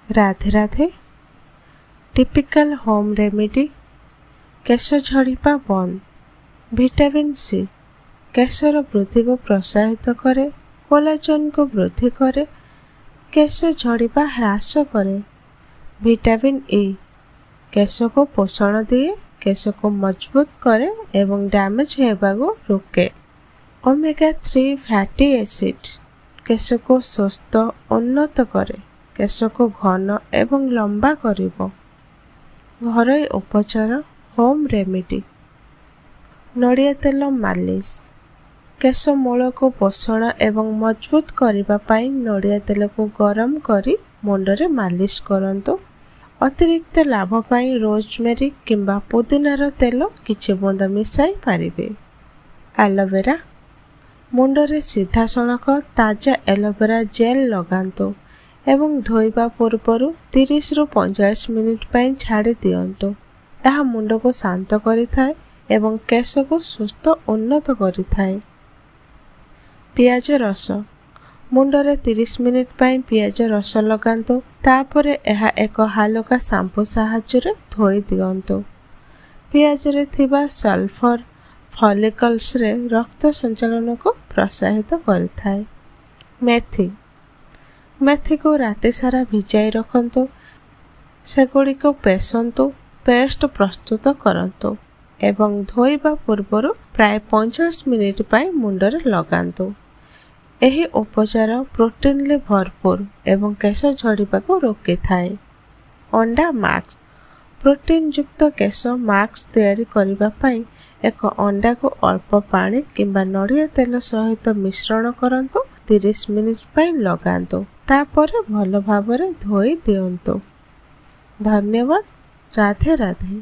Radhe Radhe. Typical home remedy केश झड़िबा बंद। विटामिन सी केशर वृद्धि को प्रोत्साहित करे, कोलाजन को वृद्धि करे, केश झड़िबा ह्रास करे। विटामिन ई केश को पोषण दिए, केश को मजबूत करे एवं डैमेज हेबा को रोके। ओमेगा 3 फैटी एसिड केश को स्वस्थ उन्नत करे, केश को घन एवं लंबा करिबो। घरोई उपचार होम रेमेडी नड़िया तेल मालिश। केश मूल को पोषण एवं मजबूत करिबा पाई नड़िया तेल को गरम करी मुंडरे मालिश करंतु। अतिरिक्त लाभ पाई रोजमेरी किंबा पुदीनार तेल किछि बूंद मिसाई पारिबे। एलोवेरा मुंडरे सीधा सड़क ताजा एलोवेरा जेल लगांतु एवं धोइबा पूर्वरु 30 रु 45 मिनिट पाई छाड़ी दियंतु। यह मुंड को शांत करिथाए एवं केश को सुस्थ उन्नत करिथाए। पियाज रस मुंडरे 30 मिनिट पाई पियाज रस लगांतु, तापरे यह एक हालका शैम्पू सहायतारे धोई दियंतु। पियाज रे थिबा सल्फर फॉलिकल्स रे रक्त संचालन को प्रोत्साहित करिथाए। मेथी को राति सारा भिजाई रखंतु, सेगुड़ी को पेसंतु, पेस्ट प्रस्तुत करंतु एवं धोइबा पूर्वरु प्राय 50 मिनिट पाई मुंडरे लगांतु। एही उपचार प्रोटीन ले भरपूर एवं केश झड़िबा को रोकी थाए। अंडा मास्क प्रोटीन युक्त केश मास्क तैयारी करिबा पाई एक अंडा को अल्प पानी किंबा नड़िया तेल सहित मिश्रण करंतु, 30 मिनिट पाई लगांतु, तापरे भल भाबरे धोई दियंतु। धन्यवाद। राधे राधे।